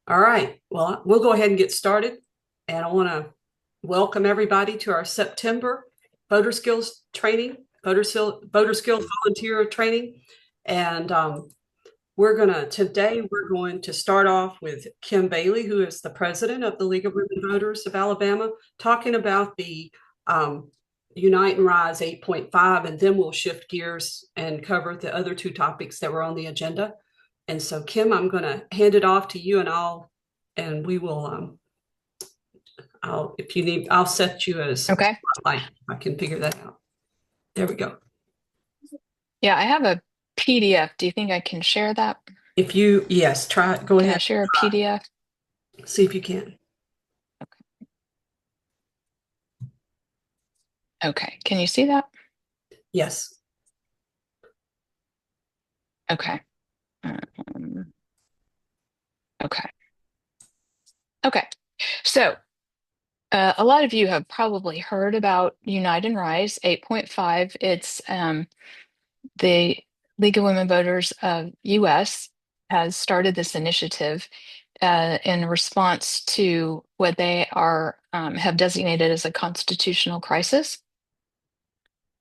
All right. Well, we'll go ahead and get started. And I want to welcome everybody to our September voter skills training, voter skills volunteer training. And today we're going to start off with Kim Bailey, who is the president of the League of Women Voters of Alabama, talking about the Unite and Rise 8.5, and then we'll shift gears and cover the other two topics that were on the agenda. And so, Kim, I'm going to hand it off to you, and we will, if you need, I'll set you as Okay. spotlight. I can figure that out. There we go. Yeah, I have a PDF. Do you think I can share that? Yes, try it. Go Can I ahead. share a PDF? See if you can. Okay. Can you see that? Yes. Okay. Um, okay. Okay. So, a lot of you have probably heard about Unite and Rise 8.5. It's the League of Women Voters of US has started this initiative in response to what they are have designated as a constitutional crisis.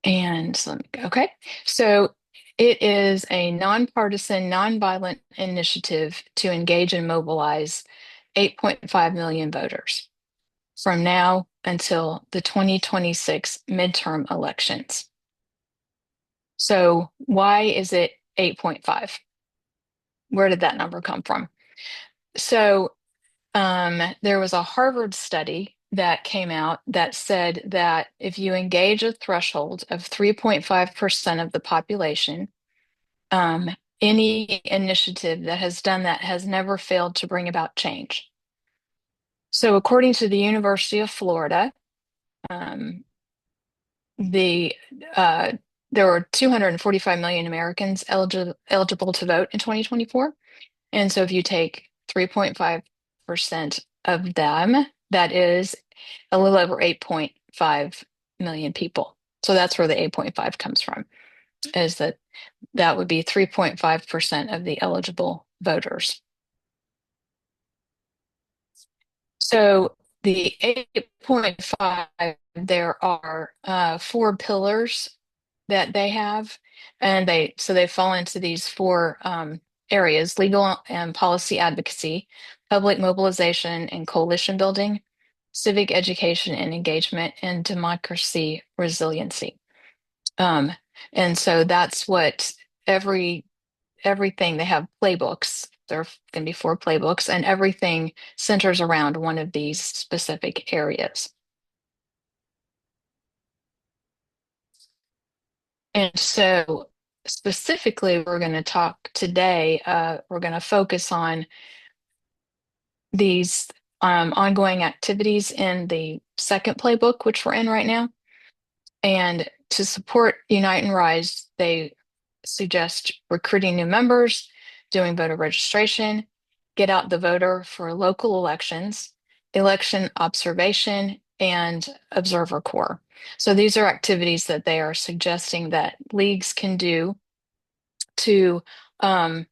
And okay, so it is a nonpartisan, nonviolent initiative to engage and mobilize 8.5 million voters from now until the 2026 midterm elections. So, why is it 8.5? Where did that number come from? So, there was a Harvard study that came out that said that if you engage a threshold of 3.5% of the population, um, any initiative that has done that has never failed to bring about change. So, according to the University of Florida, um, the there were 245 million Americans eligible to vote in 2024. And so if you take 3.5% of them, that is a little over 8.5 million people. So that's where the 8.5 comes from, is that would be 3.5% of the eligible voters. So the 8.5, there are four pillars that they have, and they fall into these four areas: legal and policy advocacy, public mobilization and coalition building, civic education and engagement, and democracy resiliency. Um, and so that's what every everything they have playbooks. There are going to be four playbooks, and everything centers around one of these specific areas. And so, specifically, we're going to talk today, we're going to focus on these ongoing activities in the second playbook, which we're in right now. And to support Unite and Rise, they suggest recruiting new members, doing voter registration, get out the voter for local elections, election observation, and observer corps. So these are activities that they are suggesting that leagues can do to um,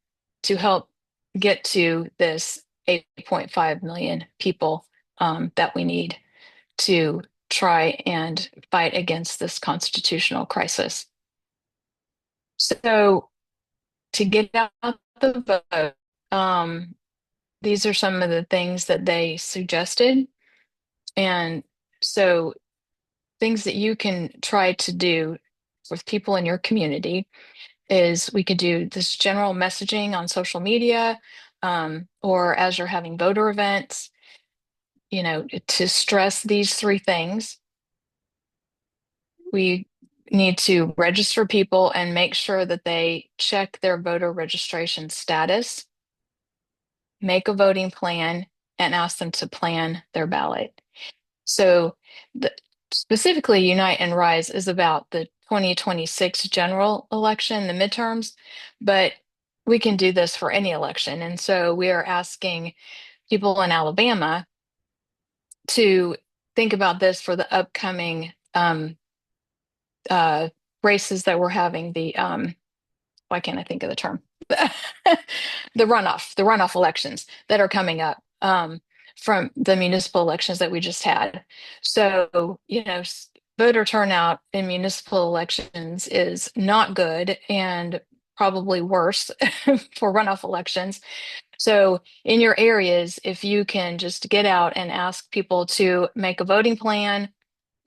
to help get to this 8.5 million people that we need to try and fight against this constitutional crisis. So to get out the vote, these are some of the things that they suggested. And so things that you can try to do with people in your community is we could do this general messaging on social media, or as you're having voter events, to stress these three things. We need to register people and make sure that they check their voter registration status, make a voting plan, and ask them to plan their ballot. So, the, specifically, Unite and Rise is about the 2026 general election, the midterms, but we can do this for any election. And so we are asking people in Alabama to think about this for the upcoming uh, races that we're having. Why can't I think of the term? The runoff elections that are coming up. from the municipal elections that we just had. So, voter turnout in municipal elections is not good and probably worse for runoff elections. So, in your areas, if you can just get out and ask people to make a voting plan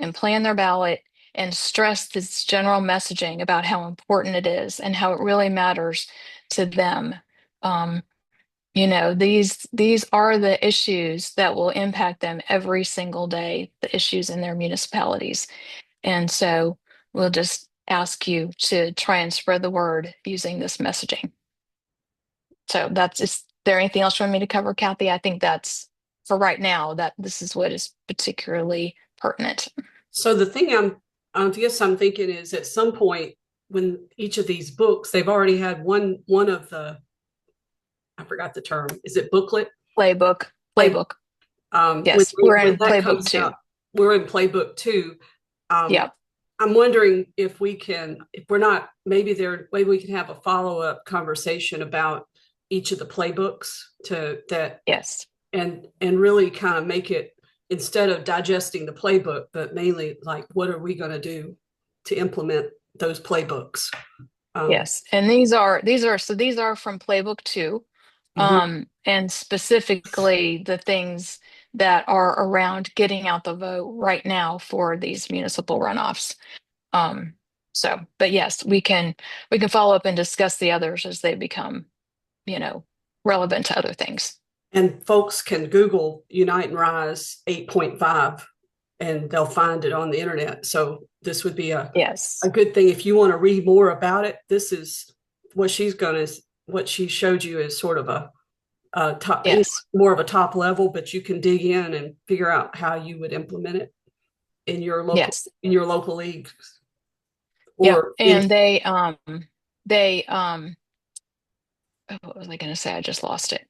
and plan their ballot and stress this general messaging about how important it is and how it really matters to them. Um, these are the issues that will impact them every single day, the issues in their municipalities. And so we'll just ask you to try and spread the word using this messaging. So is there anything else you want me to cover, Kathy? I think that's for right now, that this is what is particularly pertinent. So the thing I guess I'm thinking is at some point when each of these books, they've already had one of the, I forgot the term. Is it booklet? Playbook, Play. playbook. When Yes, we're when in that playbook comes two. out, we're in playbook two. Yeah. I'm wondering if we can, if we're not, maybe we can have a follow-up conversation about each of the playbooks to that Yes. and really kind of make it, instead of digesting the playbook, but mainly like what are we going to do to implement those playbooks. Yes. And these are from playbook two. Mhm. And specifically the things that are around getting out the vote right now for these municipal runoffs. Um, but yes, we can follow up and discuss the others as they become, relevant to other things. And folks can Google Unite and Rise 8.5 and they'll find it on the internet. So this would be a Yes. good thing if you want to read more about it. This is what she showed you is sort of a top, Yes. more of a top level, but you can dig in and figure out how you would implement it Yes. in your local leagues Yep. or in. And what was I going to say? I just lost it.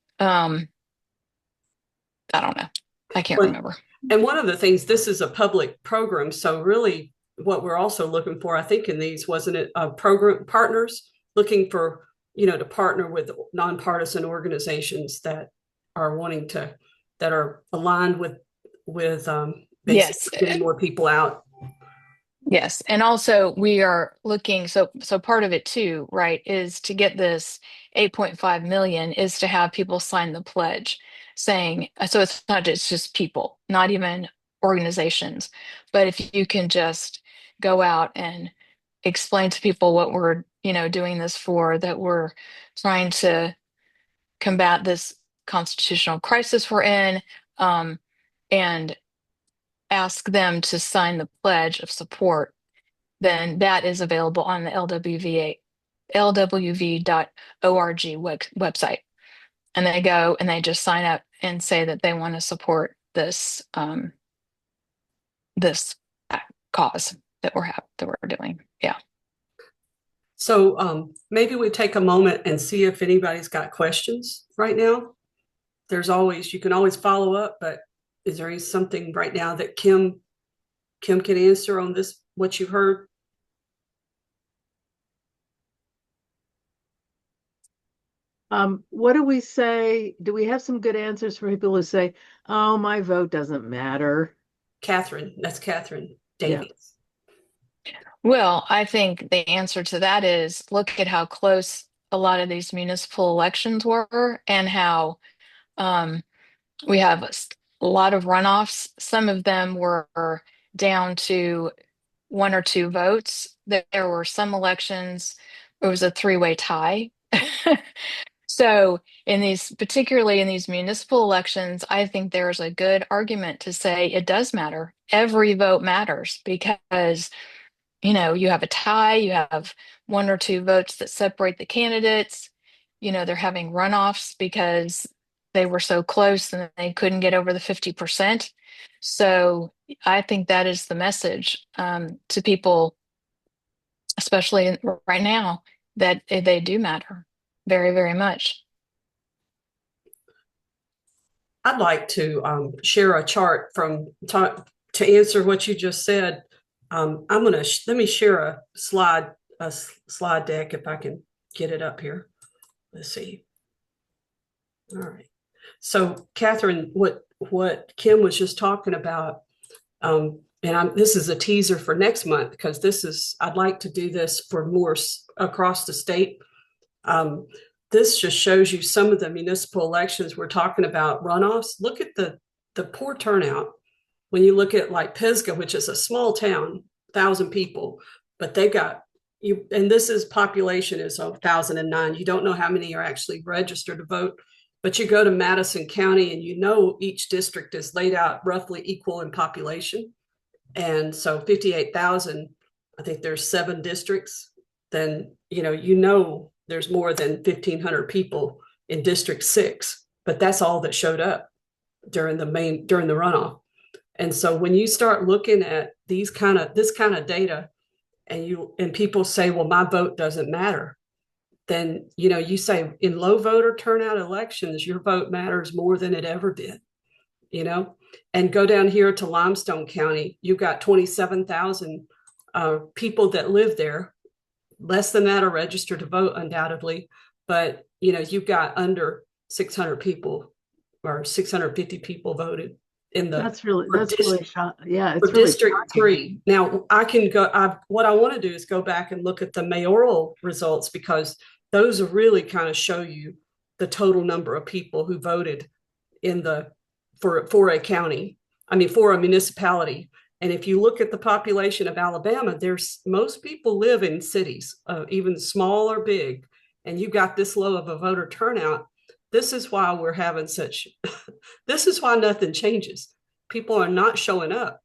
I don't know. I can't remember. And one of the things, this is a public program, so really what we're also looking for, I think in these, wasn't it, program partners looking for, to partner with nonpartisan organizations that are wanting to, that are aligned with basically Yes. getting more people out. Yes, and also we are looking, so part of it too, right, is to get this 8.5 million is to have people sign the pledge saying, so it's not just people, not even organizations, but if you can just go out and explain to people what we're, doing this for, that we're trying to combat this constitutional crisis we're in, and ask them to sign the pledge of support, then that is available on the lwv.org website. And they go and they just sign up and say that they want to support this cause that we're doing. Yeah. So maybe we take a moment and see if anybody's got questions right now. You can always follow up, but is there something right now that Kim can answer on this, what you heard? What do we say? Do we have some good answers for people who say, "Oh, my vote doesn't matter"? That's Catherine Yeah. Davies. Well, I think the answer to that is look at how close a lot of these municipal elections were and how um, we have a lot of runoffs. Some of them were down to one or two votes. There were some elections, it was a three-way tie. So particularly in these municipal elections, I think there's a good argument to say it does matter. Every vote matters because, you have a tie, you have one or two votes that separate the candidates. They're having runoffs because they were so close and they couldn't get over the 50%. So I think that is the message to people, especially right now, that they do matter very, very much. I'd like to share a chart to answer what you just said. Let me share a slide deck if I can get it up here. Let's see. All right. So, Catherine, what Kim was just talking about, and this is a teaser for next month because I'd like to do this for more across the state. Um, this just shows you some of the municipal elections we're talking about runoffs. Look at the poor turnout when you look at like Pisgah, which is a small town, 1,000 people, but they've got you, and this is population is 1,009. You don't know how many are actually registered to vote, but you go to Madison County and each district is laid out roughly equal in population. And so 58,000, I think there's 7 districts, then there's more than 1,500 people in District 6, but that's all that showed up during the runoff. And so when you start looking at this kind of data, and people say, well, my vote doesn't matter, then you say in low voter turnout elections, your vote matters more than it ever did. And go down here to Limestone County, you've got 27,000 people that live there. Less than that are registered to vote, undoubtedly, but you've got under 600 people or 650 people voted in the That's really yeah, it's for really District shocking. 3. Now I can go. What I want to do is go back and look at the mayoral results because those really kind of show you the total number of people who voted in the for a county. I mean, for a municipality. And if you look at the population of Alabama, most people live in cities, even small or big, and you got this low of a voter turnout. This is why we're having such. This is why nothing changes. People are not showing up.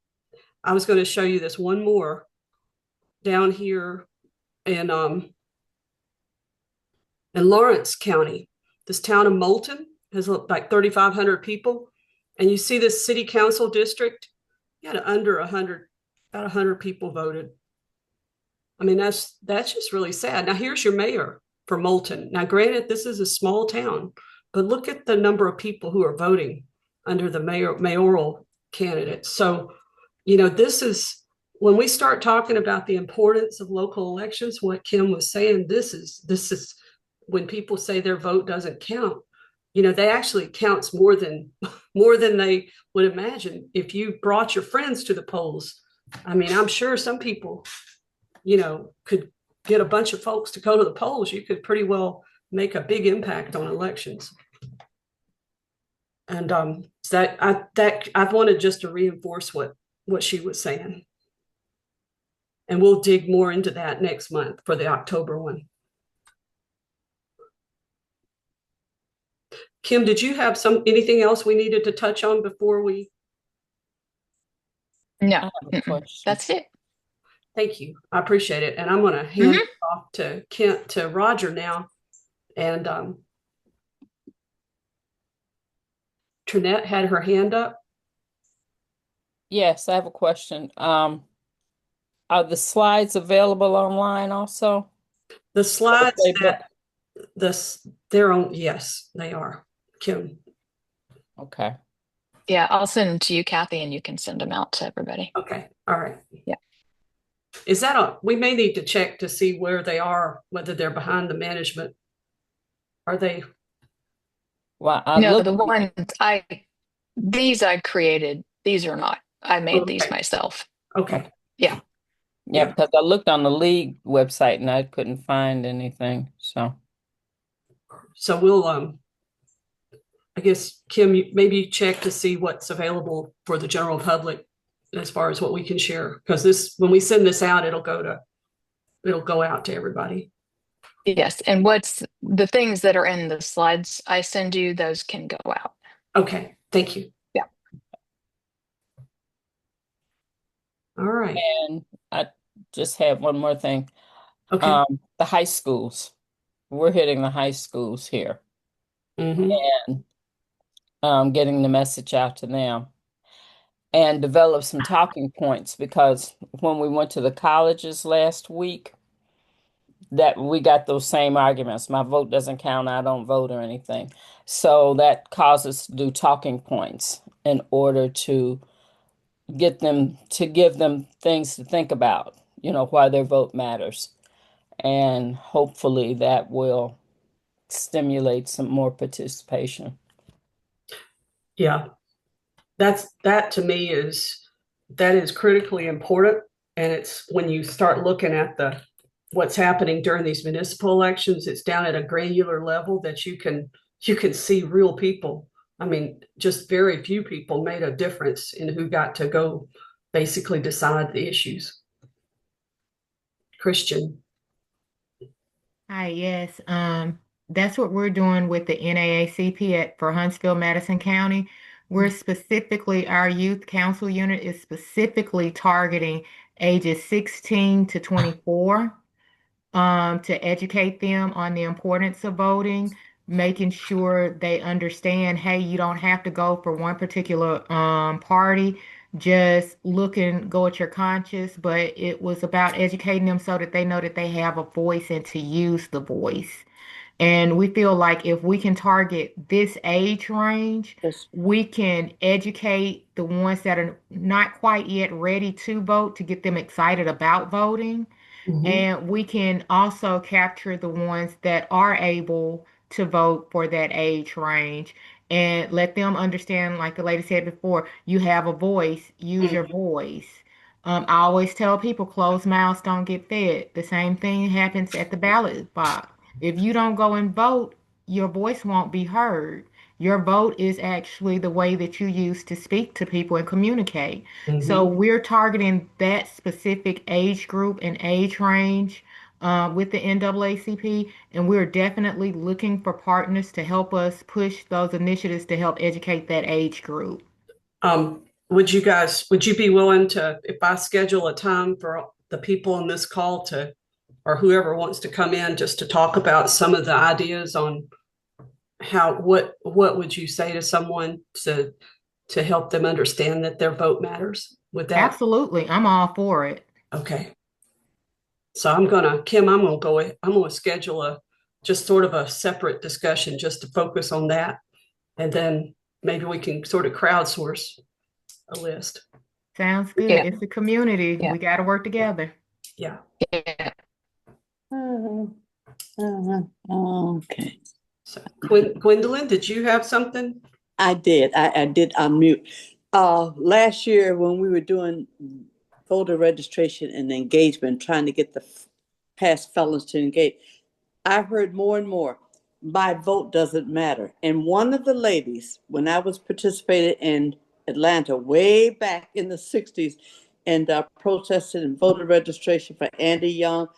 I was going to show you this one more down here in Lawrence County. This town of Moulton has like 3,500 people, and you see this city council district. You had under 100, about 100 people voted. I mean, that's just really sad. Now here's your mayor for Moulton. Now, granted, this is a small town, but look at the number of people who are voting under the mayoral candidates. So, this is when we start talking about the importance of local elections. What Kim was saying, this is when people say their vote doesn't count. They actually counts more than they would imagine. If you brought your friends to the polls, I mean, I'm sure some people, could get a bunch of folks to go to the polls. You could pretty well make a big impact on elections. And I wanted just to reinforce what she was saying. And we'll dig more into that next month for the October one. Kim, did you have anything else we needed to touch on before we? No, that's it. Thank you. I appreciate it. And I'm going to hand it off to Roger now. And Trinette had her hand up. Yes, I have a question. Are the slides available online also? The slides they're on. Yes, they are. Kim. Okay. Yeah, I'll send them to you, Kathy, and you can send them out to everybody. Okay. All right. Yeah. Is that we may need to check to see where they are, whether they're behind the management. Are they? Well, No, the ones these I created, these are not. I made these myself. Okay. Yeah. Yeah, because I looked on the league website and I couldn't find anything. So we'll I guess Kim, maybe check to see what's available for the general public as far as what we can share, because when we send this out, it'll go out to everybody. Yes, and what's the things that are in the slides I send you, those can go out. Okay, thank you. Yeah. All right. And I just have one more thing. Okay. The high schools. We're hitting the high schools here. Mm-hmm. And getting the message out to them. And develop some talking points, because when we went to the colleges last week, that we got those same arguments. My vote doesn't count, I don't vote or anything. So that caused us to do talking points in order to give them things to think about, why their vote matters. And hopefully that will stimulate some more participation. Yeah, that to me is critically important. And it's when you start looking at what's happening during these municipal elections, it's down at a granular level that you can see real people. I mean, just very few people made a difference in who got to go basically decide the issues. Christian. Hi, yes. That's what we're doing with the NAACP for Huntsville, Madison County. We're specifically, our youth council unit is specifically targeting ages 16 to 24, to educate them on the importance of voting, making sure they understand, hey, you don't have to go for one particular party. Just look and go at your conscience. But it was about educating them so that they know that they have a voice and to use the voice. And we feel like if we can target this age range, Yes. we can educate the ones that are not quite yet ready to vote to get them excited about voting. Mhm. And we can also capture the ones that are able to vote for that age range and let them understand, like the lady said before, you have a voice, use your voice. I always tell people closed mouths don't get fed. The same thing happens at the ballot box. If you don't go and vote, your voice won't be heard. Your vote is actually the way that you use to speak to people and communicate. So Mhm. we're targeting that specific age group and age range with the NAACP, and we're definitely looking for partners to help us push those initiatives to help educate that age group. Would you be willing to, if I schedule a time for the people on this call to, or whoever wants to come in just to talk about some of the ideas on what would you say to someone to help them understand that their vote matters? Would that, Absolutely, I'm all for it. okay. So Kim, I'm gonna schedule just sort of a separate discussion just to focus on that. And then maybe we can sort of crowdsource a list. Sounds good. Yeah, It's a community. yeah, We got to work together. Yeah. yeah. Uh, okay. So Gwendolyn, did you have something? I did. I did unmute. Last year when we were doing voter registration and engagement, trying to get the past felons to engage, I heard more and more, my vote doesn't matter. And one of the ladies, when I was participating in Atlanta way back in the 60s and protested and voter registration for Andy Young,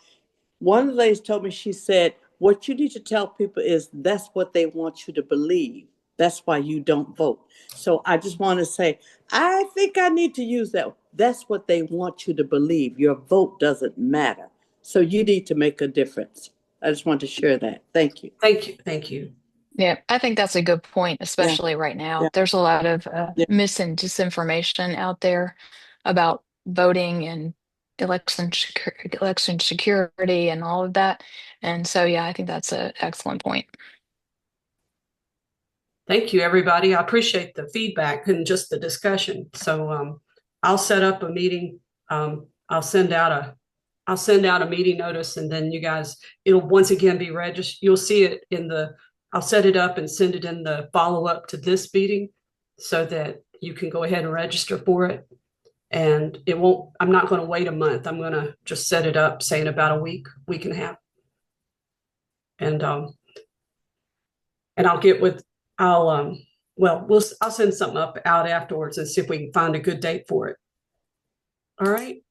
one of the ladies told me, she said, what you need to tell people is that's what they want you to believe. That's why you don't vote. So I just want to say, I think I need to use that. That's what they want you to believe. Your vote doesn't matter. So you need to make a difference. I just want to share that. Thank you. Thank you. Thank you. Yeah, I think that's a good point, Yeah, especially right now. yeah, There's a lot of yeah. mis and disinformation out there about voting and election security and all of that. And so, yeah, I think that's an excellent point. Thank you, everybody. I appreciate the feedback and just the discussion. So I'll set up a meeting. I'll send out a meeting notice, and then you guys, it'll once again be registered. You'll see it I'll set it up and send it in the follow up to this meeting so that you can go ahead and register for it. And I'm not going to wait a month. I'm going to just set it up, say in about a week and a half. And I'll get with, I'll send something out afterwards and see if we can find a good date for it. All right.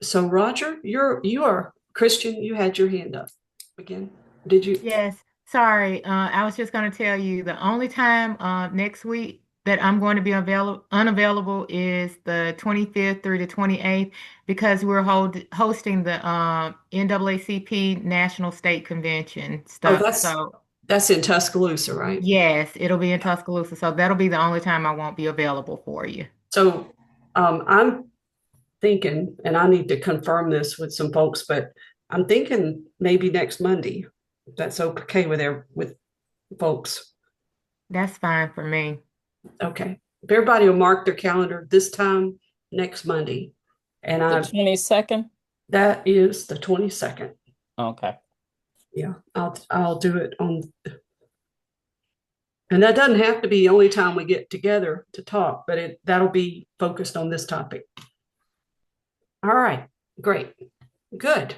So Roger, you are Christian. You had your hand up again. Did you? Yes, sorry. I was just going to tell you the only time next week that I'm going to be unavailable is the 25th through the 28th because we're hosting the NAACP National State Convention Oh, stuff. So that's in Tuscaloosa, right? yes, it'll be in Tuscaloosa. So that'll be the only time I won't be available for you. So I'm thinking, and I need to confirm this with some folks, but I'm thinking maybe next Monday. If that's okay with folks. That's fine for me. Okay. If everybody will mark their calendar this time next Monday. And The 22nd? that is the 22nd. Okay. Yeah, I'll do it on And that doesn't have to be the only time we get together to talk, but that'll be focused on this topic. All right, great, good.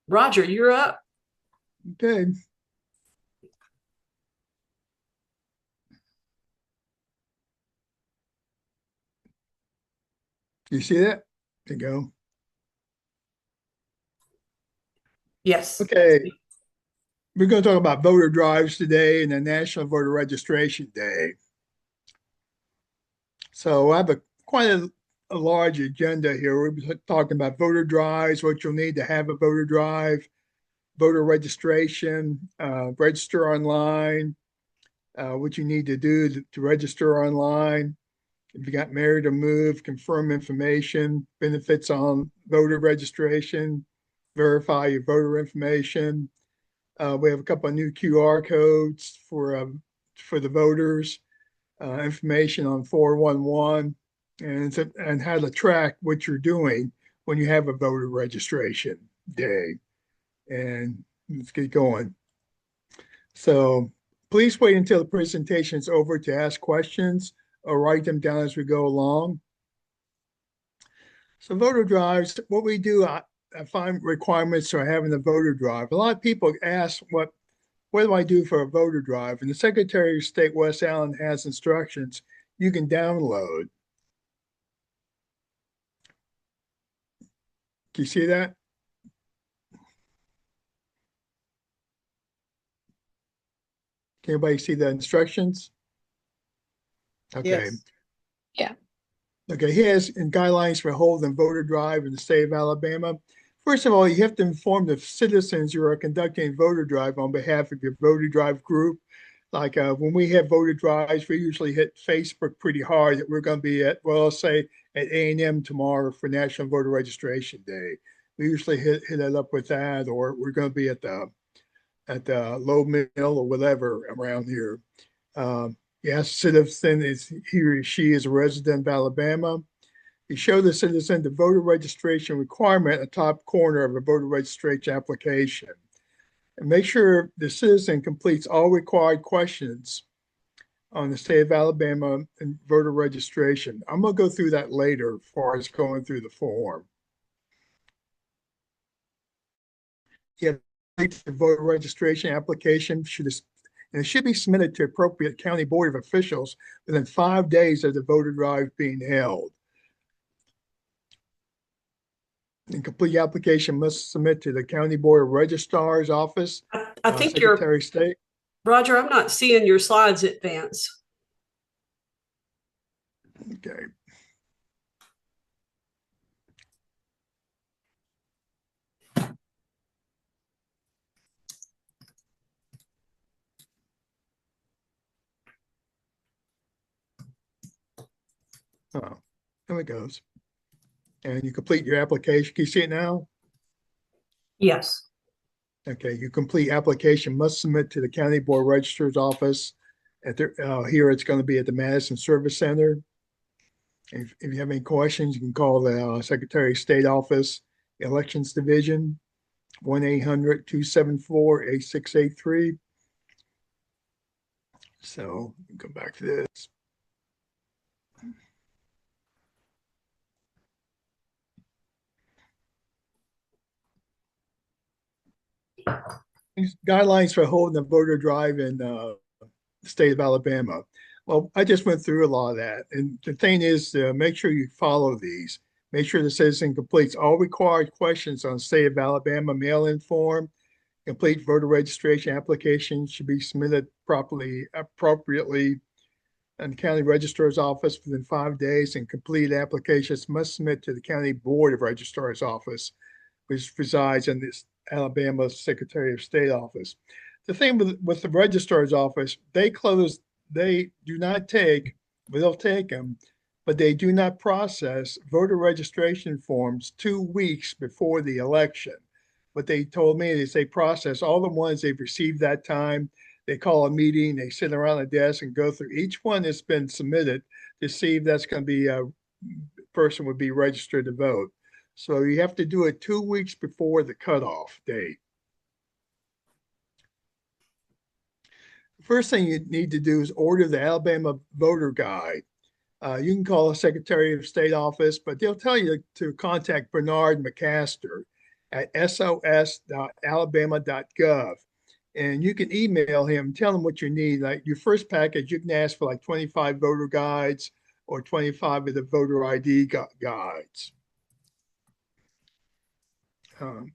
Roger, you're up. Okay. You see that? There you go. Yes. Okay. We're going to talk about voter drives today and the National Voter Registration Day. So I have quite a large agenda here. We're talking about voter drives, what you'll need to have a voter drive, voter registration, register online, what you need to do to register online. If you got married or moved, confirm information, benefits on voter registration, verify your voter information. We have a couple of new QR codes for the voters, information on 411, and how to track what you're doing when you have a voter registration day. And let's get going. So please wait until the presentation is over to ask questions or write them down as we go along. So voter drives, what we do, I find requirements for having a voter drive. A lot of people ask, what do I do for a voter drive? And the Secretary of State, Wes Allen, has instructions you can download. Do you see that? Can anybody see the instructions? Okay. Yes. Yeah. Okay, here's guidelines for holding voter drive in the state of Alabama. First of all, you have to inform the citizens you are conducting a voter drive on behalf of your voter drive group. Like when we have voter drives, we usually hit Facebook pretty hard that we're going to be at, well, say at A&M tomorrow for National Voter Registration Day. We usually hit it up with that, or we're going to be at the Low Mill or whatever around here. Yes, citizen is he or she is a resident of Alabama. You show the citizen the voter registration requirement at the top corner of a voter registration application. And make sure the citizen completes all required questions on the state of Alabama and voter registration. I'm going to go through that later as far as going through the form. You have the voter registration application and it should be submitted to appropriate county board of officials within 5 days of the voter drive being held. And complete application must submit to the county board of registrar's office. I think Secretary of State. Roger, I'm not seeing your slides advance. Okay. Oh, there it goes. And you complete your application. Can you see it now? Yes. Okay, you complete application must submit to the county board registrar's office. Here it's going to be at the Madison Service Center. If you have any questions, you can call the Secretary of State office, Elections Division, 1-800-274-8683. So go back to this. These guidelines for holding a voter drive in the state of Alabama. Well, I just went through a lot of that. And the thing is to make sure you follow these. Make sure the citizen completes all required questions on state of Alabama mail-in form. Complete voter registration application should be submitted appropriately in the county registrar's office within 5 days, and completed applications must submit to the county board of registrar's office, which resides in this Alabama Secretary of State office. The thing with the registrar's office, they do not take, but they'll take them, but they do not process voter registration forms 2 weeks before the election. What they told me is they process all the ones they've received that time. They call a meeting, they sit around a desk and go through each one that's been submitted to see if that's going to be a person would be registered to vote. So you have to do it 2 weeks before the cutoff date. First thing you need to do is order the Alabama Voter Guide. You can call the Secretary of State office, but they'll tell you to contact Bernard McCaster at sos.alabama.gov. And you can email him, tell him what you need. Like your first package, you can ask for like 25 voter guides or 25 of the voter ID guides. And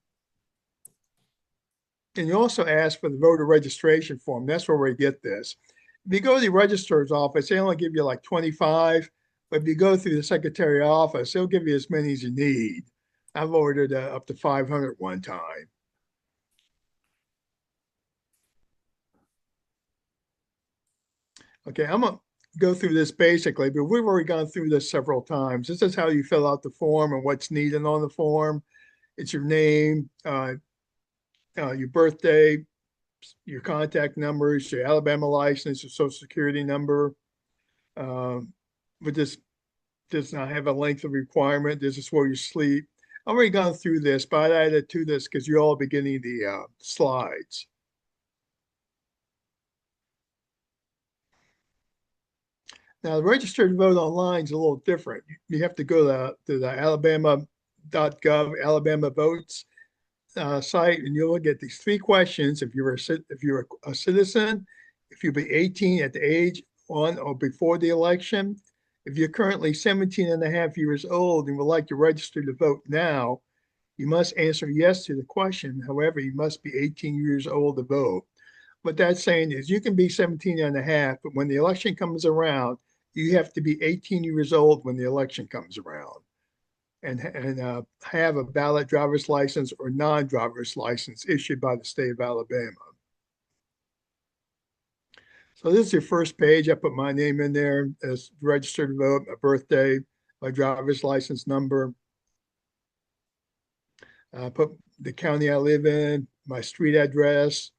you also ask for the voter registration form. That's where we get this. If you go to the registrar's office, they only give you like 25, but if you go through the secretary office, they'll give you as many as you need. I've ordered up to 500 one time. Okay, I'm gonna go through this basically, but we've already gone through this several times. This is how you fill out the form and what's needed on the form. It's your name, your birthday, your contact numbers, your Alabama license, your social security number. But this does not have a length of requirement. This is where you sleep. I've already gone through this, but I added to this because you're all beginning the slides. Now, the register to vote online is a little different. You have to go to the alabama.gov, Alabama Votes site, and you'll get these three questions. If you're a citizen, if you'll be 18 at the age on or before the election, if you're currently 17 and a half years old and would like to register to vote now, you must answer yes to the question. However, you must be 18 years old to vote. What that's saying is you can be 17 and a half, but when the election comes around, you have to be 18 years old when the election comes around and have a valid driver's license or non-driver's license issued by the state of Alabama. So this is your first page. I put my name in there as registered to vote, my birthday, my driver's license number. I put the county I live in, my street address.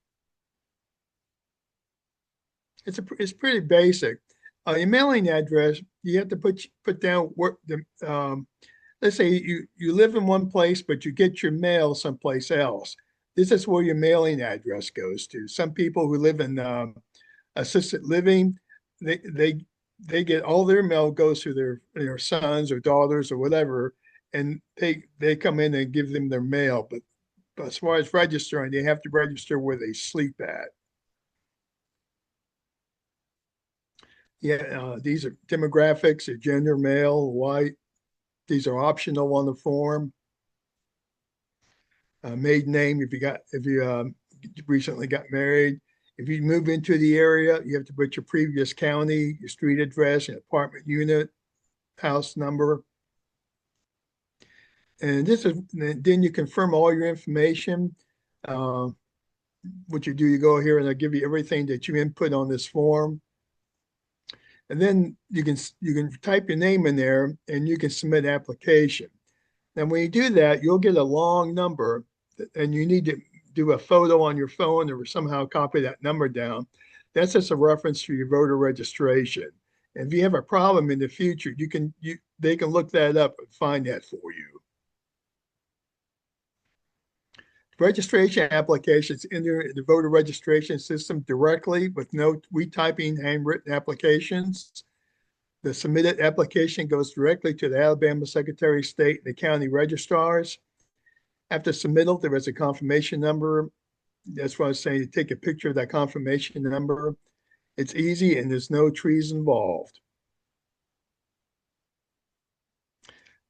It's pretty basic. Your mailing address, you have to put down where let's say you live in one place, but you get your mail someplace else. This is where your mailing address goes to. Some people who live in assisted living, they get all their mail goes to their sons or daughters or whatever, and they come in and give them their mail. But as far as registering, they have to register where they sleep at. Yeah, these are demographics, your gender, male, white. These are optional on the form. Maiden name if you recently got married. If you move into the area, you have to put your previous county, your street address, and apartment unit, house number. And then you confirm all your information. What you do, you go here and I'll give you everything that you input on this form. And then you can type your name in there and you can submit application. And when you do that, you'll get a long number and you need to do a photo on your phone or somehow copy that number down. That's just a reference to your voter registration. And if you have a problem in the future, they can look that up and find that for you. Registration applications enter the voter registration system directly with no retyping handwritten applications. The submitted application goes directly to the Alabama Secretary of State and the county registrars. After submittal, there is a confirmation number. That's what I was saying. You take a picture of that confirmation number. It's easy and there's no trees involved.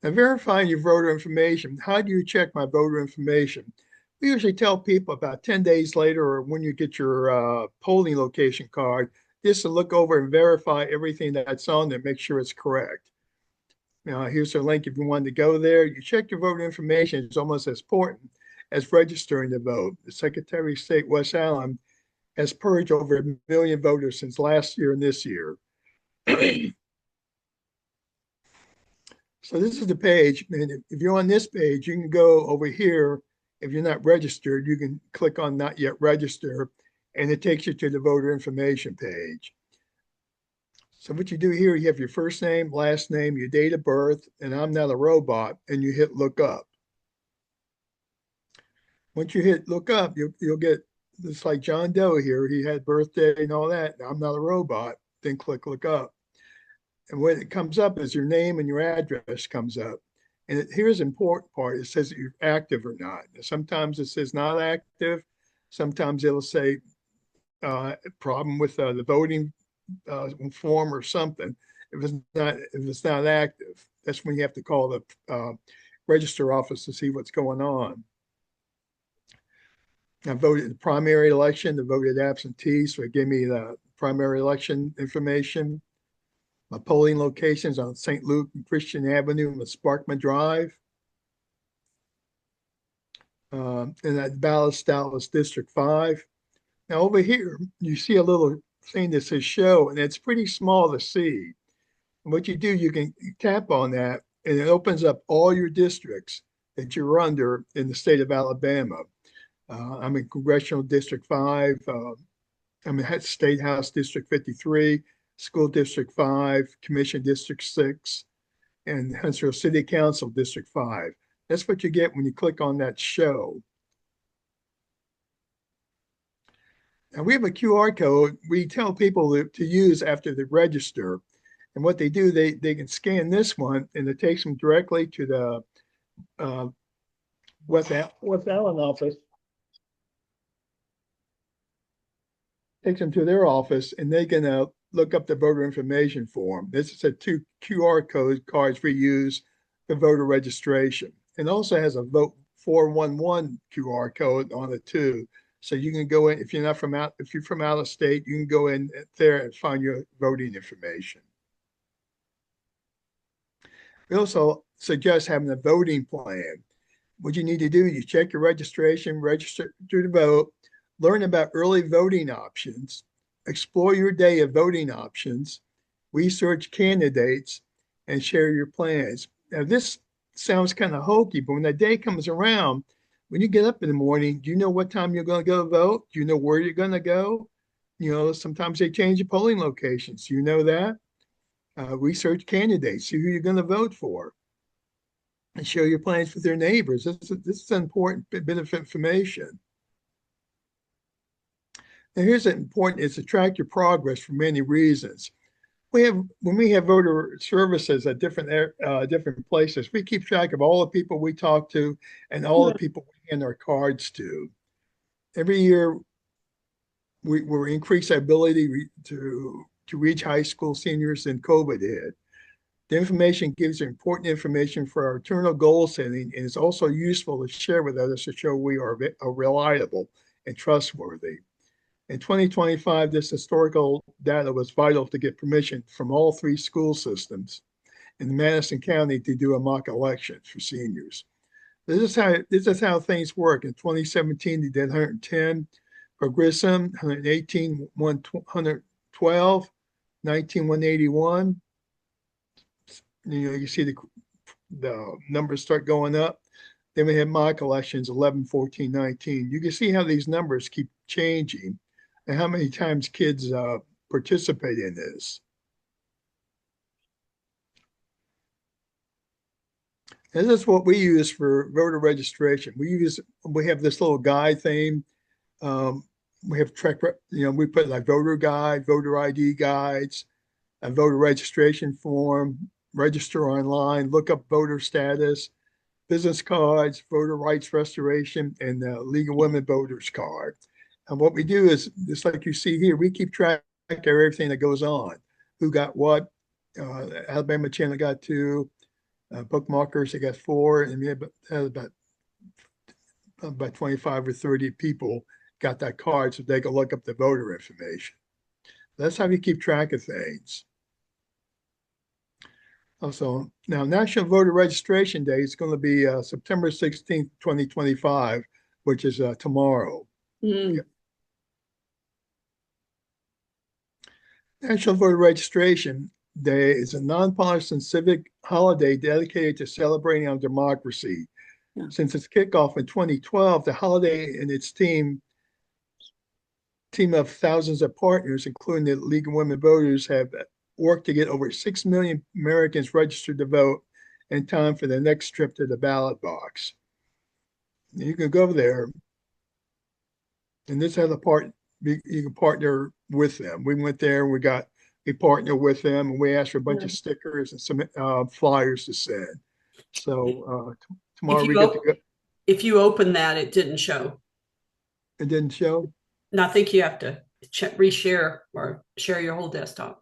Now, verifying your voter information. How do you check my voter information? We usually tell people about 10 days later or when you get your polling location card, just to look over and verify everything that's on there, make sure it's correct. Now, here's a link if you want to go there. You check your voter information. It's almost as important as registering to vote. The Secretary of State, West Allen, has purged over 1 million voters since last year and this year. So this is the page. And if you're on this page, you can go over here. If you're not registered, you can click on not yet register and it takes you to the voter information page. So what you do here, you have your first name, last name, your date of birth, and I'm not a robot, and you hit look up. Once you hit look up, you'll get It's like John Doe here. He had birthday and all that. I'm not a robot. Then click look up. And when it comes up is your name and your address comes up. And here's the important part. It says that you're active or not. Sometimes it says not active. Sometimes it'll say problem with the voting form or something. If it's not active, that's when you have to call the register office to see what's going on. I voted in the primary election, I voted absentee, so it gave me the primary election information. My polling locations on St. Luke and Christian Avenue and Sparkman Drive. And that Dallas District 5. Now over here, you see a little thing that says show, and it's pretty small to see. And what you do, you can tap on that, and it opens up all your districts that you're under in the state of Alabama. I'm in Congressional District 5. I'm in State House District 53, School District 5, Commission District 6, and Huntsville City Council District 5. That's what you get when you click on that show. And we have a QR code we tell people to use after they register. And what they do, they can scan this one, and it takes them directly to the West Allen office. Takes them to their office, and they can look up the voter information form. This is a 2 QR cards we use for voter registration. It also has a vote 411 QR code on it too. So you can go in if you're from out of state, you can go in there and find your voting information. We also suggest having a voting plan. What you need to do, you check your registration, register to vote, learn about early voting options, explore your day of voting options, research candidates, and share your plans. Now, this sounds kind of hokey, but when that day comes around, when you get up in the morning, do you know what time you're going to go vote? Do you know where you're going to go? Sometimes they change the polling locations. You know that? Research candidates, see who you're going to vote for, and share your plans with their neighbors. This is an important bit of information. Now, here's an important, is to track your progress for many reasons. When we have voter services at different places, we keep track of all the people we talk to and all the people we hand our cards to. Every year, we increase our ability to reach high school seniors than COVID hit. The information gives important information for our internal goal setting, and is also useful to share with others to show we are reliable and trustworthy. In 2025, this historical data was vital to get permission from all 3 school systems in Madison County to do a mock election for seniors. This is how things work. In 2017, they did 110, for Grissom, 118, 112, 19, 181. You see the numbers start going up. Then we have mock elections, 11, 14, 19. You can see how these numbers keep changing and how many times kids participate in this. And this is what we use for voter registration. We have this little guide thing. We have we put like voter guide, voter ID guides, a voter registration form, register online, look up voter status, business cards, voter rights restoration, and the League of Women Voters card. And what we do is, just like you see here, we keep track of everything that goes on. Who got what? Alabama channel got 2. Bookmarkers, they got 4. And we had about 25 or 30 people got that card so they can look up the voter information. That's how you keep track of things. Also, now National Voter Registration Day is going to be September 16th, 2025, which is tomorrow. Yep. National Voter Registration Day is a nonpartisan civic holiday dedicated to celebrating our democracy. Yeah. Since its kickoff in 2012, the holiday and its team of thousands of partners, including the League of Women Voters, have worked to get over 6 million Americans registered to vote in time for the next trip to the ballot box. You can go there. And this has a part, you can partner with them. We went there and we partnered with them and we asked for a bunch of stickers and some flyers to send. So tomorrow we get to go. If you open that, it didn't show. It didn't show? And I think you have to reshare or share your whole desktop.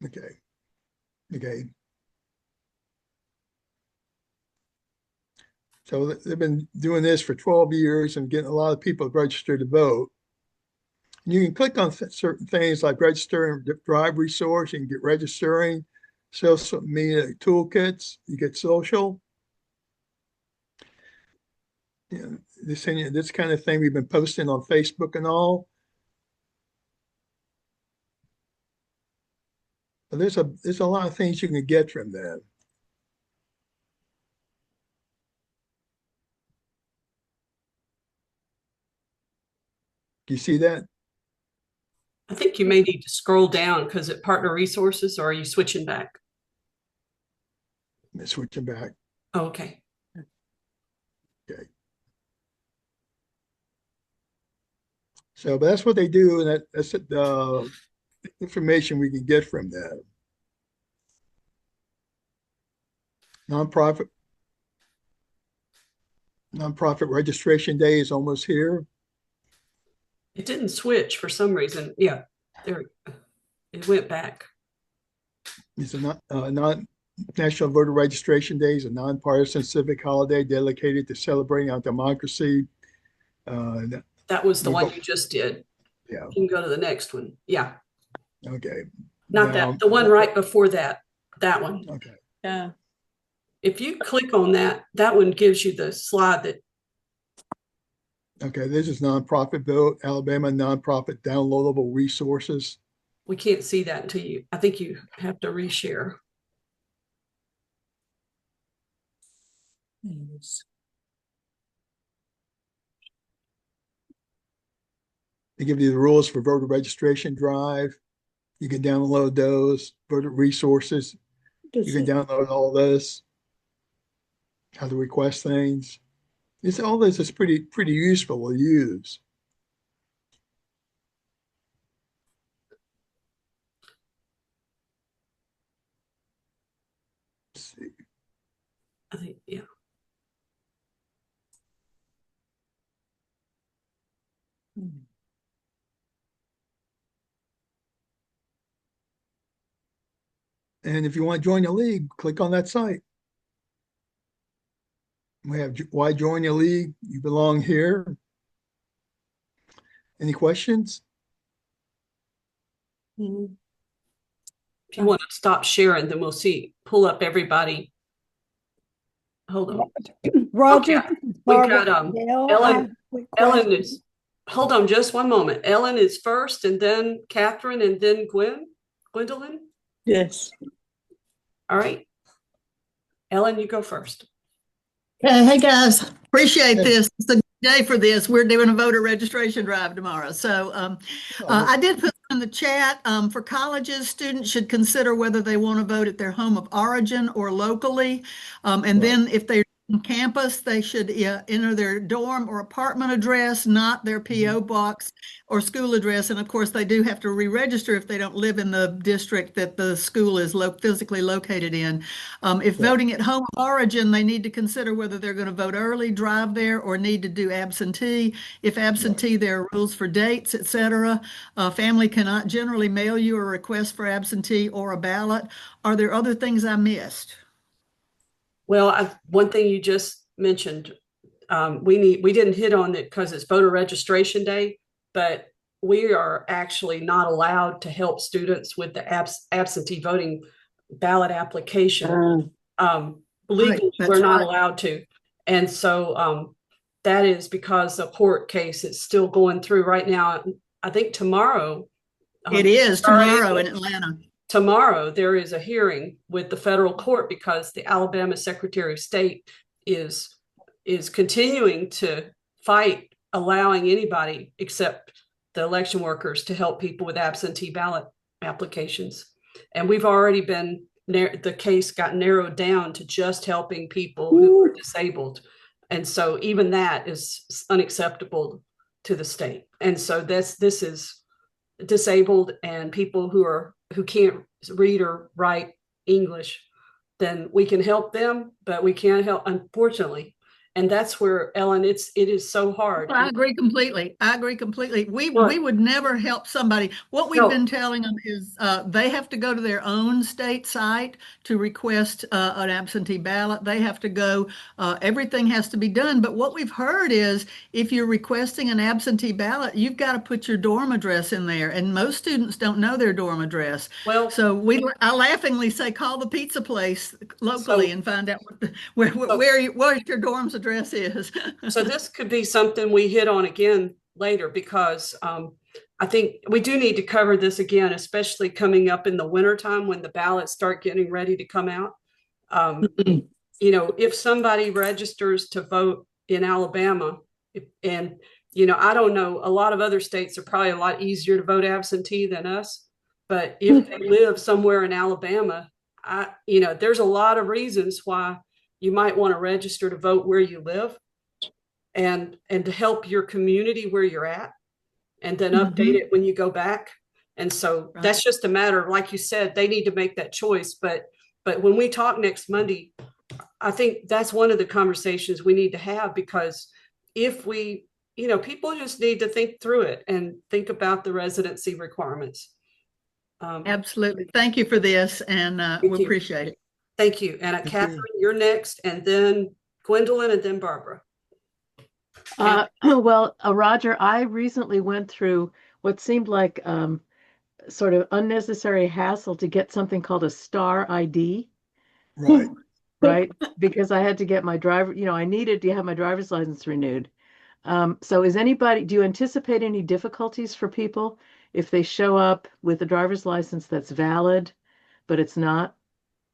Okay. Okay. So they've been doing this for 12 years and getting a lot of people registered to vote. And you can click on certain things like register and drive resource. You can get registering, social media toolkits. You get social. You know, this kind of thing we've been posting on Facebook and all. But there's a lot of things you can get from them. Do you see that? I think you may need to scroll down because at partner resources, or are you switching back? I'm switching back. Oh, okay. Okay. So, but that's what they do, and that's the information we can get from them. Nonprofit registration day is almost here. It didn't switch for some reason. Yeah, there it went back. It's a National Voter Registration Day is a nonpartisan civic holiday dedicated to celebrating our democracy. That was the one you just did. Yeah. You can go to the next one. Yeah. Okay. Not that, the one right before that one. Okay. Yeah. If you click on that, that one gives you the slide that. Okay, this is nonprofit vote, Alabama nonprofit downloadable resources. We can't see that until I think you have to reshare. Yes. They give you the rules for voter registration drive. You can download those voter resources. You can download all this. How to request things. All this is pretty useful to use. Let's see. I think, yeah. And if you want to join the league, click on that site. We have why join your league? You belong here. Any questions? If you want to stop sharing, then we'll pull up everybody. Hold on. Roger, Okay. We got Ellen is, hold on just one moment. Ellen is first, and then Catherine, and then Gwendolyn. Yes. All right. Ellen, you go first. hey guys, appreciate this. It's a good day for this. We're doing a voter registration drive tomorrow. So I did put in the chat for colleges, students should consider whether they want to vote at their home of origin or locally. And then if they're on campus, they should enter their dorm or apartment address, not their PO box or school address. And of course, they do have to re-register if they don't live in the district that the school is physically located in. If voting at home of origin, they need to consider whether they're going to vote early, drive there, or need to do absentee. If absentee, there are rules for dates, etc. Family cannot generally mail you a request for absentee or a ballot. Are there other things I missed? Well, one thing you just mentioned, we didn't hit on it because it's voter registration day, but we are actually not allowed to help students with the absentee voting ballot application. Legally, we're not allowed to. And so that is because the court case is still going through right now. I think tomorrow. It is tomorrow in Atlanta. Tomorrow there is a hearing with the federal court because the Alabama Secretary of State is continuing to fight allowing anybody except the election workers to help people with absentee ballot applications. And we've already the case got narrowed down to just helping people who are disabled. And so even that is unacceptable to the state. And so this is disabled and people who can't read or write English, then we can help them, but we can't help, unfortunately. And that's where, Ellen, it is so hard. I agree completely. I agree completely. We Right. would never help somebody. What we've No. been telling them is they have to go to their own state site to request an absentee ballot. They have to go, everything has to be done. But what we've heard is if you're requesting an absentee ballot, you've got to put your dorm address in there. And most students don't know their dorm address. Well, So I laughingly say, call the pizza place locally and find out where your dorm's address is. So this could be something we hit on again later, because I think we do need to cover this again, especially coming up in the wintertime when the ballots start getting ready to come out. If somebody registers to vote in Alabama, and I don't know, a lot of other states are probably a lot easier to vote absentee than us, but if they live somewhere in Alabama, there's a lot of reasons why you might want to register to vote where you live, and to help your community where you're at, and then update it when you go back. And so that's just a matter of, like you said, they need to make that choice. But when we talk next Monday, I think that's one of the conversations we need to have, because if we, people just need to think through it and think about the residency requirements. Absolutely. Thank you for this, and we appreciate it. Thank you. And Catherine, you're next, and then Gwendolyn, and then Barbara. Well, Roger, I recently went through what seemed like sort of unnecessary hassle to get something called a star ID. Right. Right? Because I had to get my I needed to have my driver's license renewed. So do you anticipate any difficulties for people if they show up with a driver's license that's valid, but it's not?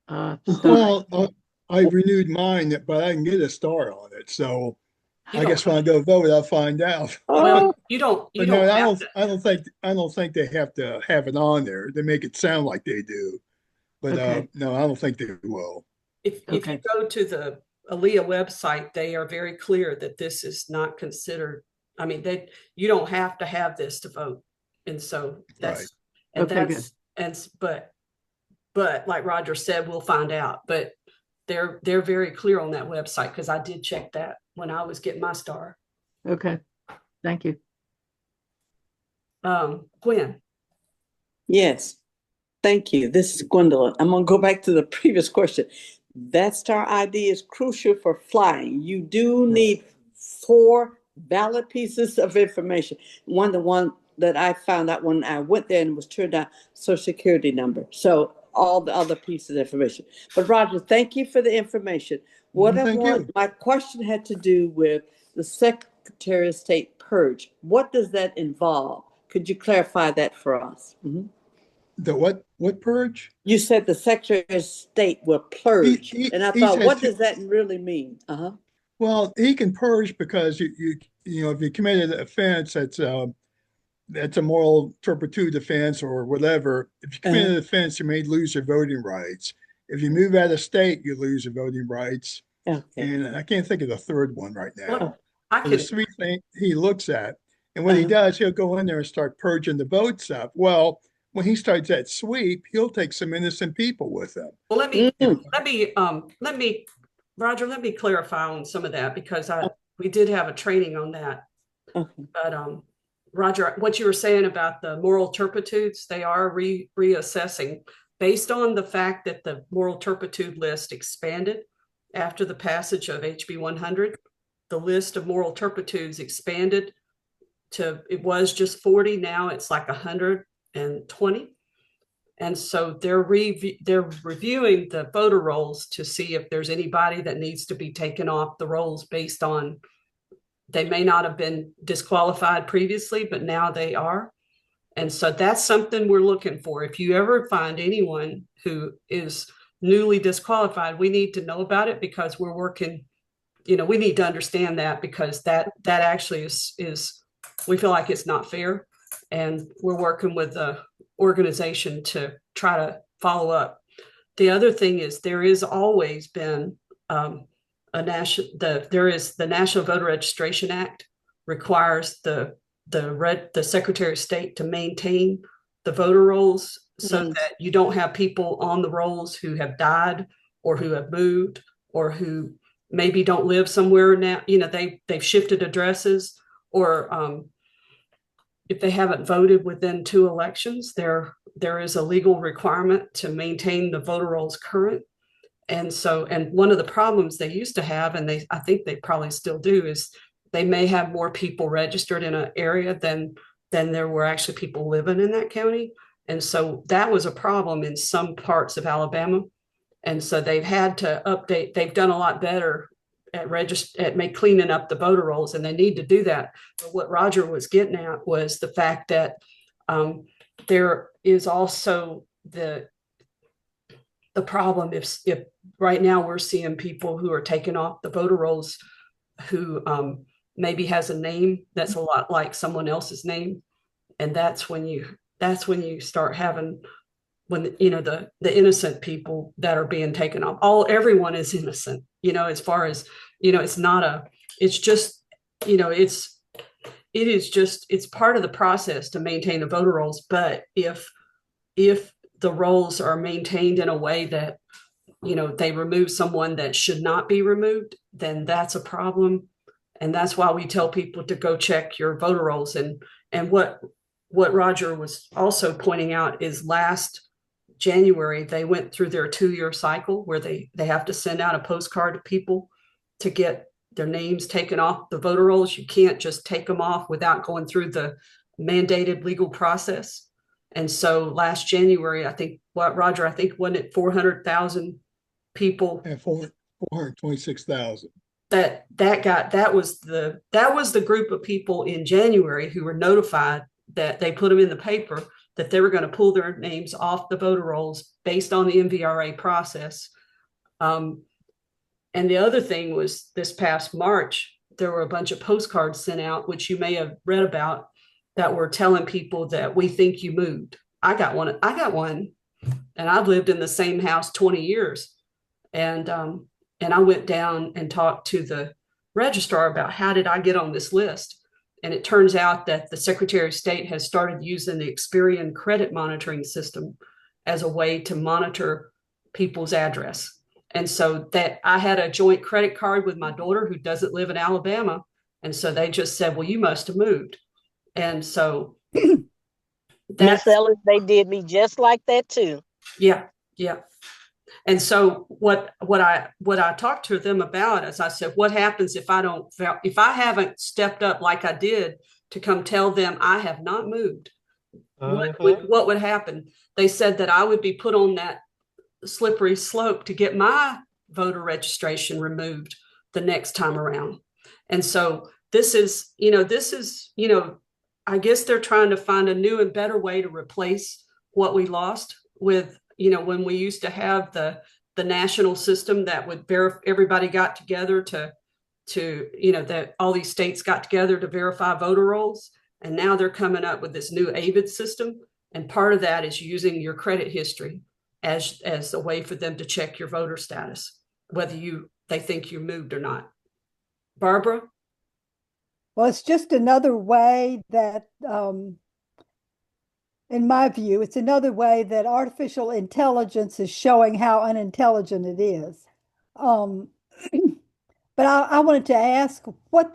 Well, I renewed mine, but I can get a star on it. So I guess when I go vote, I'll find out. Well, you don't I don't think they have to have it on there. They make it sound like they do, but Okay. no, I don't think they will. If you go to the ALEA website, they are very clear that this is not considered. I mean, you don't have to have this to vote, and so that's but like Roger said, we'll find out. But they're very clear on that website, because I did check that when I was getting my star. Okay, thank you. Gwen. Yes, thank you. This is Gwendolyn. I'm going to go back to the previous question. That star ID is crucial for flying. You do need 4 valid pieces of information. The one that I found out when I went there and was turned down, Social Security number. So all the other pieces of information. But Roger, thank you for the information. My question had to do with the Secretary of State purge. What does that involve? Could you clarify that for us? Mm-hmm. The what purge? You said the Secretary of State will purge, and I thought, what does that really mean? Well, he can purge because if you committed an offense that's a moral turpitude offense or whatever. If you committed an offense, you may lose your voting rights. If you move out of state, you lose your voting rights. Okay. And I can't think of the third one right now. There's 3 things he looks at, and what he does, he'll go in there and start purging the votes up. Well, when he starts that sweep, he'll take some innocent people with him. Well, let me, Roger, let me clarify on some of that, because we did have a training on that. Okay. But Roger, what you were saying about the moral turpitudes, they are reassessing based on the fact that the moral turpitude list expanded after the passage of HB 100. The list of moral turpitudes expanded it was just 40. Now it's like 120. And so they're reviewing the voter rolls to see if there's anybody that needs to be taken off the rolls based on, they may not have been disqualified previously, but now they are. And so that's something we're looking for. If you ever find anyone who is newly disqualified, we need to know about it, because we're working, we need to understand that, because that actually is we feel like it's not fair. And we're working with the organization to try to follow up. The other thing is there has always been there is the National Voter Registration Act requires the Secretary of State to maintain the voter rolls so that you don't have people on the rolls who have died or who have moved or who maybe don't live somewhere now. They've shifted addresses, or if they haven't voted within 2 elections, there is a legal requirement to maintain the voter rolls current. And one of the problems they used to have, and I think they probably still do, is they may have more people registered in an area than there were actually people living in that county. And so that was a problem in some parts of Alabama. And so they've had to update. They've done a lot better at cleaning up the voter rolls, and they need to do that. But what Roger was getting at was the fact that there is also the problem if right now we're seeing people who are taking off the voter rolls who maybe has a name that's a lot like someone else's name, and that's when you start having the innocent people that are being taken off. Everyone is innocent, as far as it's not it's just it's part of the process to maintain the voter rolls. But if the rolls are maintained in a way that they remove someone that should not be removed, then that's a problem. And that's why we tell people to go check your voter rolls. And what Roger was also pointing out is last January, they went through their 2-year cycle where they have to send out a postcard to people to get their names taken off the voter rolls. You can't just take them off without going through the mandated legal process. And so last January, I think wasn't it 400,000 people? And 426,000. That was the group of people in January who were notified that they put them in the paper that they were going to pull their names off the voter rolls based on the MVRA process. And the other thing was this past March, there were a bunch of postcards sent out, which you may have read about, that were telling people that we think you moved. I got one, and I've lived in the same house 20 years. And I went down and talked to the registrar about how did I get on this list. And it turns out that the Secretary of State has started using the Experian credit monitoring system as a way to monitor people's address. And so that I had a joint credit card with my daughter who doesn't live in Alabama. And so they just said, well, you must have moved. And so Miss Ellis, they did me just like that too. Yeah. And so what I talked to them about is I said, what happens if I haven't stepped up like I did to come tell them I have not moved? What would happen? They said that I would be put on that slippery slope to get my voter registration removed the next time around. And so this is, I guess they're trying to find a new and better way to replace what we lost with, when we used to have the national system that would everybody got together that all these states got together to verify voter rolls. And now they're coming up with this new AVID system. And part of that is using your credit history as a way for them to check your voter status, whether they think you moved or not. Barbara? Well, it's just another way that, in my view, it's another way that artificial intelligence is showing how unintelligent it is. But I wanted to ask what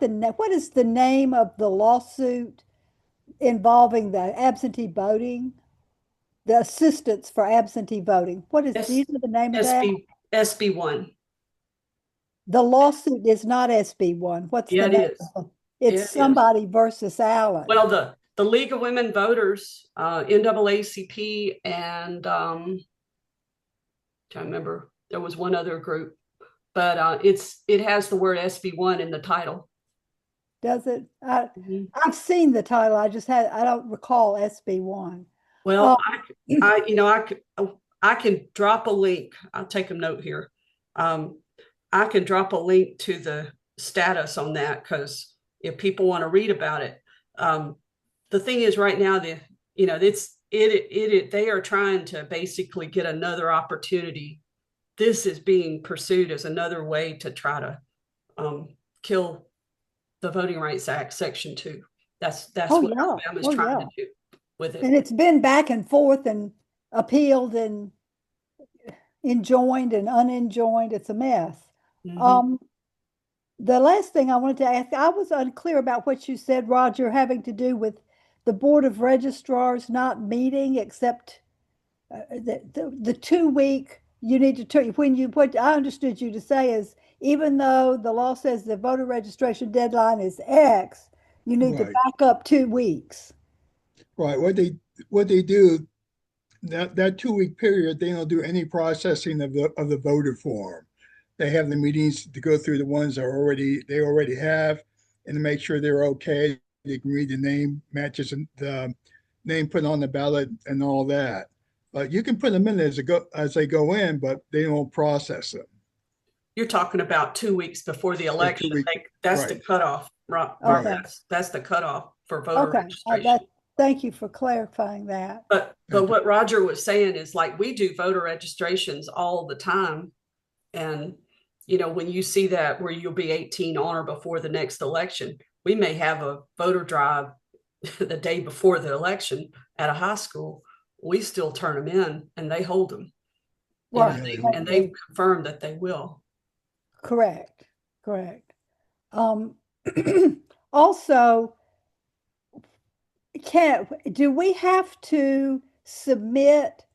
is the name of the lawsuit involving the absentee voting, the assistance for absentee voting? Do you know the name of that? SB1. The lawsuit is not SB1. What's the name? It is. It's somebody versus Allen. Well, the League of Women Voters, NAACP, and trying to remember, there was one other group, but it has the word SB1 in the title. Does it? I've seen the title. I don't recall SB1. Well, I can drop a link. I'll take a note here. I can drop a link to the status on that, because if people want to read about it, the thing is right now, they are trying to basically get another opportunity. This is being pursued as another way to try to kill the Voting Rights Act, Section 2. That's Oh, what yeah. Alabama's Oh, trying yeah. to do with it. And it's been back and forth and appealed and enjoined and unenjoined. It's a mess. Mhm. The last thing I wanted to ask, I was unclear about what you said, Roger, having to do with the Board of Registrars not meeting except the 2 week you need to turn when you what I understood you to say is even though the law says the voter registration deadline is X, you need to Right, back up 2 weeks. right. What they do that 2 week period, they don't do any processing of the voter form. They have the meetings to go through the ones that they already have and to make sure they're okay. They can read the name matches and the name put on the ballot and all that. But you can put them in as they go in, but they don't process them. You're talking about 2 weeks before the The election. 2 week, That's the right, cutoff, Rob. Okay. right. That's the cutoff for voter Okay. registration. Thank you for clarifying that. But Thank you. what Roger was saying is like we do voter registrations all the time. And when you see that where you'll be 18 on or before the next election, we may have a voter drive the day before the election at a high school. We still turn them in and they hold them. Right. And they've confirmed that they will. Correct. Also, do we have to submit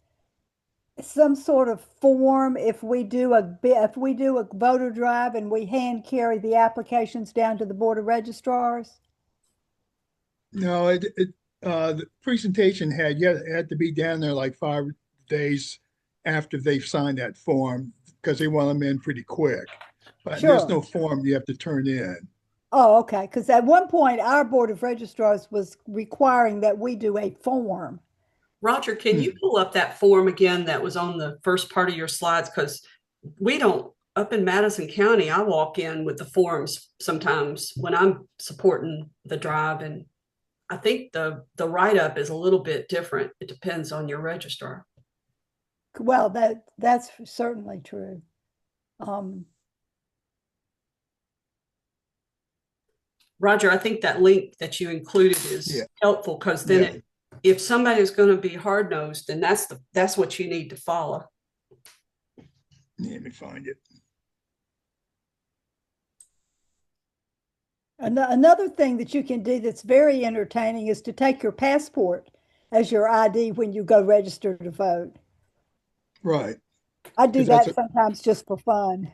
some sort of form if we do a voter drive and we hand carry the applications down to the Board of Registrars? No, the presentation had to be down there like 5 days after they've signed that form because they want them in pretty quick. But there's Sure. no form you have to turn in. Oh, okay. Because at one point, our Board of Registrars was requiring that we do a form. Roger, can you pull up that form again that was on the first part of your slides? Because we don't, up in Madison County, I walk in with the forms sometimes when I'm supporting the drive. And I think the write-up is a little bit different. It depends on your registrar. Well, that's certainly true. Roger, I think that link that you included is helpful because then if somebody is going to be hard-nosed, then that's what you need to follow. Let me find it. Another thing that you can do that's very entertaining is to take your passport as your ID when you go register to vote. Right. I do 'Cause that's that sometimes just for fun.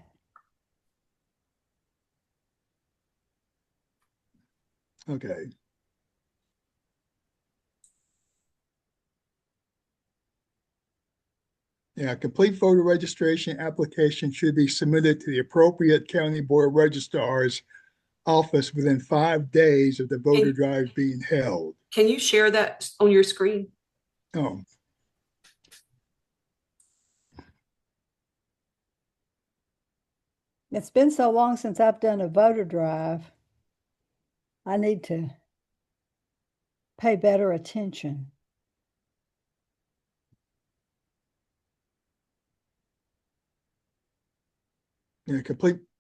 Okay. Yeah, complete voter registration application should be submitted to the appropriate county board of registrar's office within 5 days of the voter drive being held. Can you share that on your screen? Oh, It's been so long since I've done a voter drive. I need to pay better attention. yeah,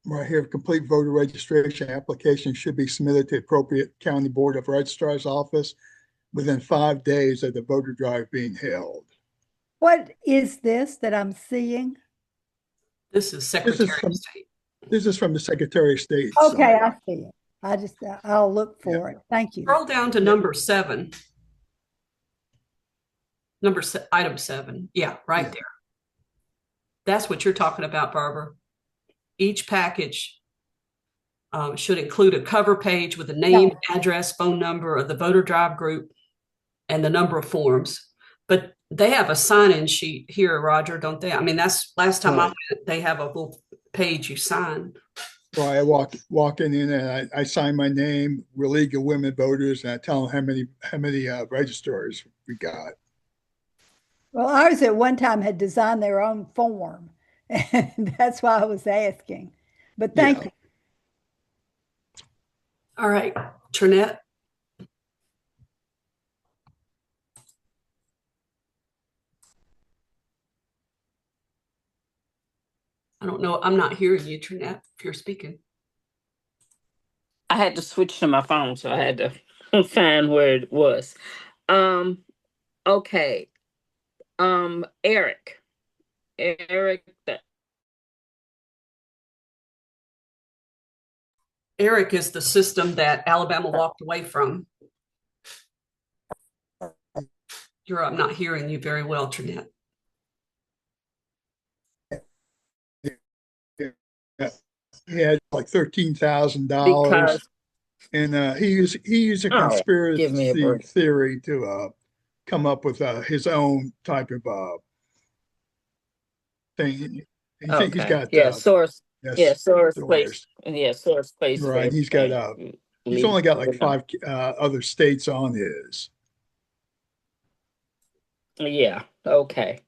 right here, complete voter registration application should be submitted to the appropriate county board of registrar's office within 5 days of the voter drive being held. What is this that I'm seeing? This is Secretary of State. This is from the Secretary of State. Okay, I see it. I'll look for it. Thank you. Scroll down to number 7. Item 7. Yeah, right there. That's what you're talking about, Barbara. Each package should include a cover page with the name, address, phone number of the voter drive group and the number of forms. But they have a sign-in sheet here, Roger, don't they? I mean, that's last time I went, they have a little page you sign. Well, I walk in and I sign my name, we're League of Women Voters, and I tell them how many registrars we got. Well, ours at one time had designed their own form, and that's why I was asking. But thank you. All right, Trinette. I don't know. I'm not hearing you, Trinette, if you're speaking. I had to switch to my phone, so I had to find where it was. Um, okay. Eric. Eric, Eric is the system that Alabama walked away from. I'm not hearing you very well, Trinette. He had like $13,000, because and he used a oh, give me a conspiracy break. theory to come up with his own type of thing. He's Okay. got Yeah, source. Yeah, yes, source the place. lawyers, Yeah, source place for right? He's got everything. he's Leave only got like it alone. 5 other states on his. Yeah, okay.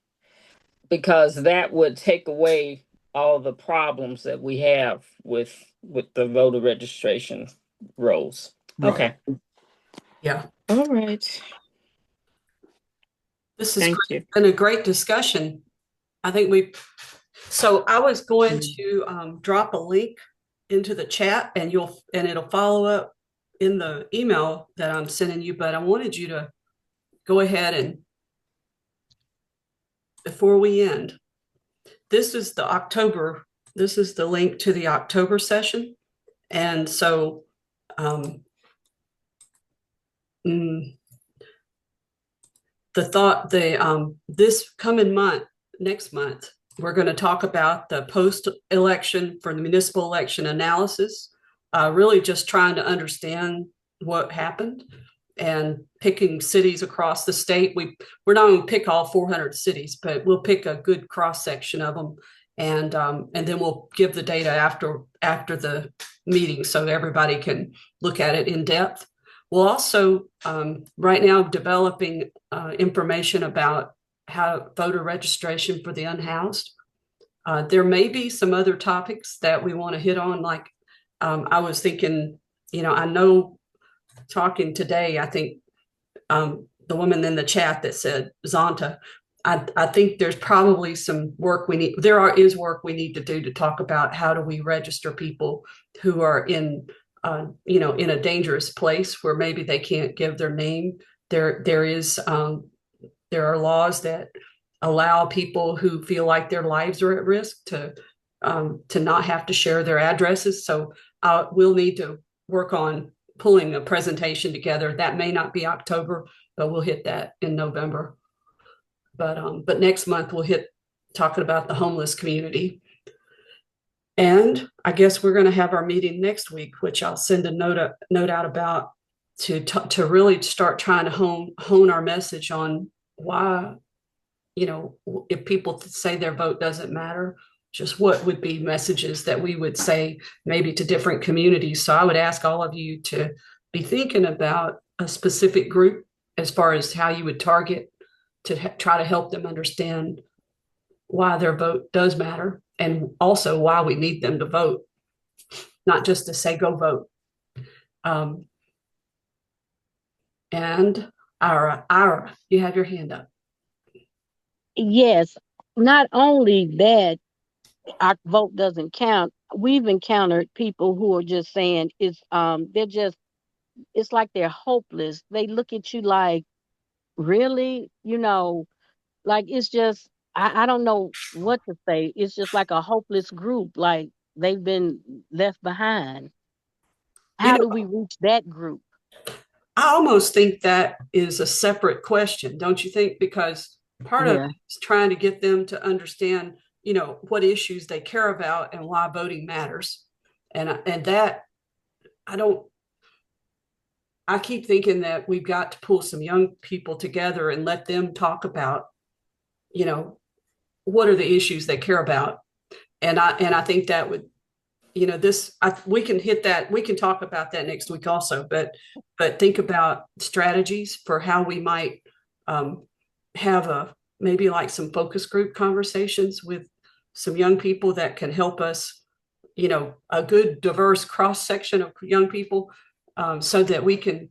Because that would take away all the problems that we have with the voter registration rolls. Right. Okay. Yeah. All right. This has Thank you. been a great discussion. I think so I was going to drop a link into the chat and it'll follow up in the email that I'm sending you, but I wanted you to go ahead and before we end, this is the link to the October session. And so this coming month, next month, we're going to talk about the post-election for the municipal election analysis, really just trying to understand what happened and picking cities across the state. We're not going to pick all 400 cities, but we'll pick a good cross section of them, and then we'll give the data after the meeting so everybody can look at it in depth. We'll also right now developing information about how voter registration for the unhoused. There may be some other topics that we want to hit on, like I was thinking, I know talking today, I think the woman in the chat that said Zonta, I think there's probably some work is work we need to do to talk about how do we register people who are in in a dangerous place where maybe they can't give their name. There are laws that allow people who feel like their lives are at risk to not have to share their addresses. So we'll need to work on pulling a presentation together. That may not be October, but we'll hit that in November. But next month we'll hit talking about the homeless community. And I guess we're going to have our meeting next week, which I'll send a note out about to really start trying to hone our message on why, if people say their vote doesn't matter, just what would be messages that we would say maybe to different communities. So I would ask all of you to be thinking about a specific group as far as how you would target to try to help them understand why their vote does matter and also why we need them to vote, not just to say go vote. And Ira, you have your hand up. Yes, not only that, our vote doesn't count. We've encountered people who are just saying it's like they're hopeless. They look at you like, really? Like it's just I don't know what to say. It's just like a hopeless group, like they've been left behind. How do we reach that group? I almost think that is a separate question, don't you think? Because part of it is trying to get them to understand, what issues they care about and why voting matters. And that I keep thinking that we've got to pull some young people together and let them talk about, what are the issues they care about. And I think that would, we can hit that. We can talk about that next week also, but think about strategies for how we might have maybe like some focus group conversations with some young people that can help us, a good diverse cross section of young people, so that we can,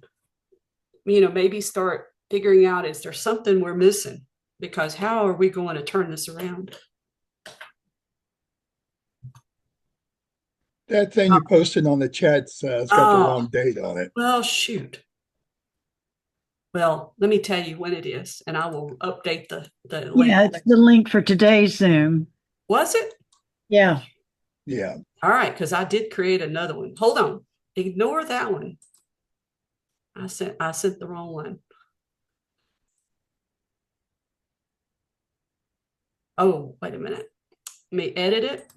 maybe start figuring out, is there something we're missing? Because how are we going to turn this around? That thing you posted on the chat's it's got the Oh. wrong date on it. Well, shoot. Well, let me tell you when it is, and I will update the link. Yeah, it's the link for today's Zoom. Was it? Yeah. Yeah. All right, because I did create another one. Hold on. Ignore that one. I sent the wrong one. Oh, wait a minute. Let me edit it.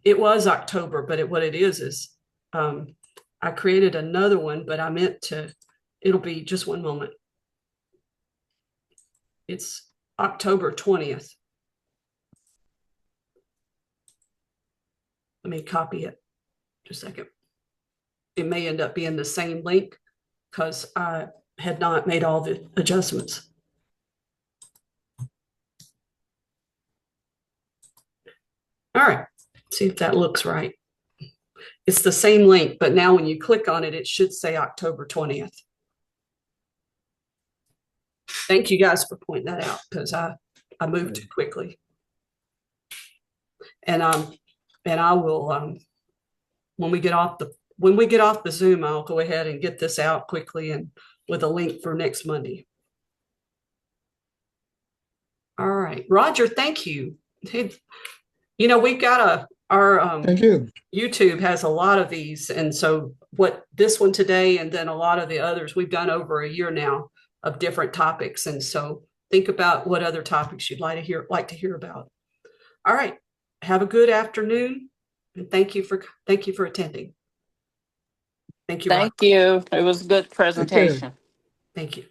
It was October, but what it is I created another one, but I meant to, it'll be just one moment. It's October 20th. Let me copy it. Just a second. It may end up being the same link because I had not made all the adjustments. All right, see if that looks right. It's the same link, but now when you click on it, it should say October 20th. Thank you guys for pointing that out because I moved too quickly. And I will when we get off the Zoom, I'll go ahead and get this out quickly and with a link for next Monday. All right, Roger, thank you. Hey, you know, we've got our Thank you. YouTube has a lot of these, and so what this one today, and then a lot of the others we've done over a year now of different topics, and so think about what other topics you'd like to hear about. All right, have a good afternoon, and thank you for attending. Thank you, Roger. Thank you. It was a good presentation. Thank you.